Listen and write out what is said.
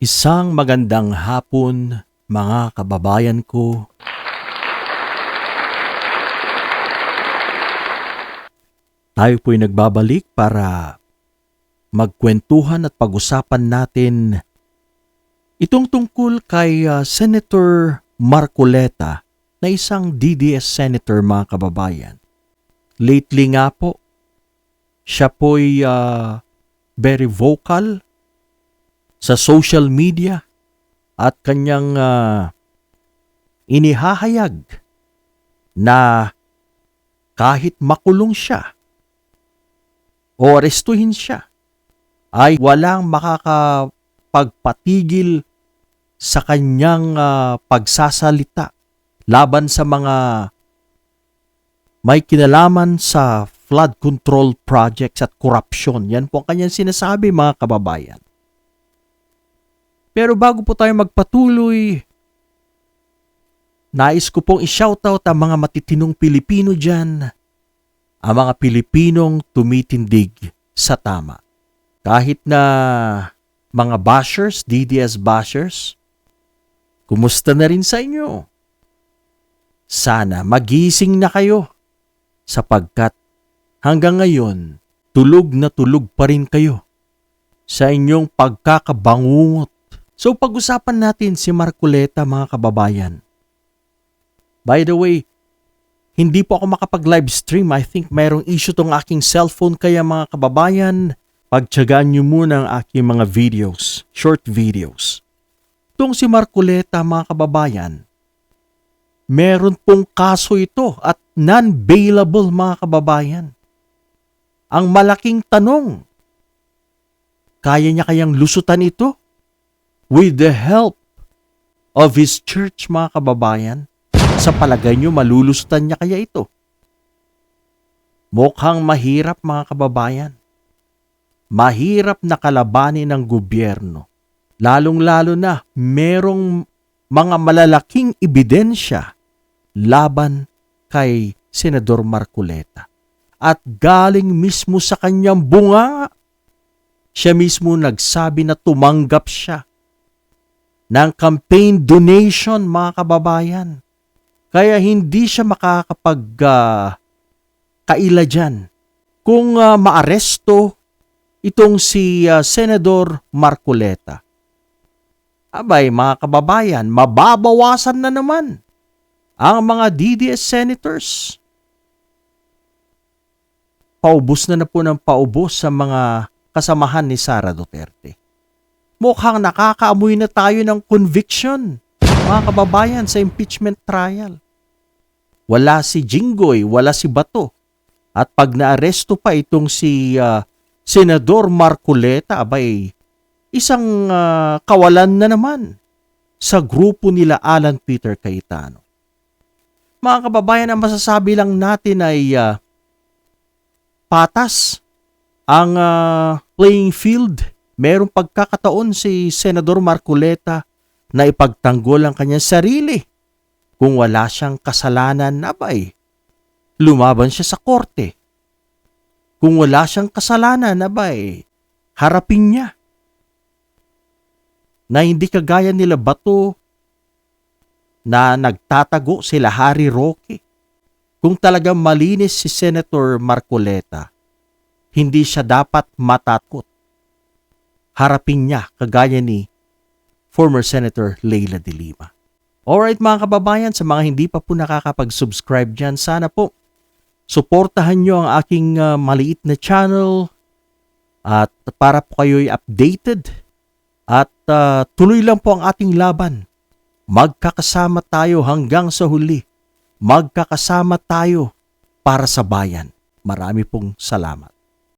Isang magandang hapon, mga kababayan ko. Tayo po'y nagbabalik para magkwentuhan at pag-usapan natin itong tungkol kay Senator Marcoleta na isang DDS Senator, mga kababayan. Lately nga po, siya po'y very vocal sa social media at kanyang inihahayag na kahit makulong siya o arestuhin siya, ay walang makakapagpatigil sa kanyang pagsasalita laban sa mga may kinalaman sa flood control projects at korupsyon. Yan po ang kanyang sinasabi, mga kababayan. Pero bago po tayo magpatuloy, nais ko pong i-shoutout ang mga matitinong Pilipino dyan, ang mga Pilipinong tumitindig sa tama. Kahit na mga bashers, DDS bashers, kumusta na rin sa inyo? Sana magising na kayo sapagkat hanggang ngayon, tulog na tulog pa rin kayo sa inyong pagkakabangungot. So pag-usapan natin si Marcoleta, mga kababayan. By the way, hindi po ako makapag-live stream. I think mayroong issue tong aking cellphone, kaya mga kababayan, pagtiyagaan nyo muna ang aking mga videos, short videos. Itong si Marcoleta, mga kababayan, meron pong kaso ito at non-bailable, mga kababayan. Ang malaking tanong, kaya niya kayang lusutan ito with the help of his church, mga kababayan? Sa palagay nyo, malulusutan niya kaya ito? Mukhang mahirap, mga kababayan. Mahirap na kalabanin ng gobyerno. Lalong-lalo na merong mga malalaking ebidensya laban kay Senador Marcoleta. At galing mismo sa kanyang bunga, siya mismo nagsabi na tumanggap siya ng campaign donation, mga kababayan. Kaya hindi siya makakapagkaila dyan kung maaresto itong si Senador Marcoleta. Abay, mga kababayan, mababawasan na naman ang mga DDS senators. Paubos na po ng paubos sa mga kasamahan ni Sara Duterte. Mukhang nakakaamoy na tayo ng conviction, mga kababayan, sa impeachment trial. Wala si Jinggoy, wala si Bato. At pag naaresto pa itong si Senador Marcoleta, abay, isang kawalan na naman sa grupo nila Alan Peter Cayetano. Mga kababayan, ang masasabi lang natin ay patas ang playing field. Merong pagkakataon si Senador Marcoleta na ipagtanggol ang kanyang sarili. Kung wala siyang kasalanan, abay, lumaban siya sa korte. Kung wala siyang kasalanan, abay, harapin niya. Na hindi kagaya nila Bato na nagtatago sila Harry Roque. Kung talagang malinis si Senator Marcoleta, hindi siya dapat matakot. Harapin niya kagaya ni former Senator Leila de Lima. Alright, mga kababayan, sa mga hindi pa po nakakapag-subscribe dyan, sana po suportahan nyo ang aking maliit na channel at para po kayo'y updated at tuloy lang po ang ating laban. Magkakasama tayo hanggang sa huli. Magkakasama tayo para sa bayan. Marami pong salamat.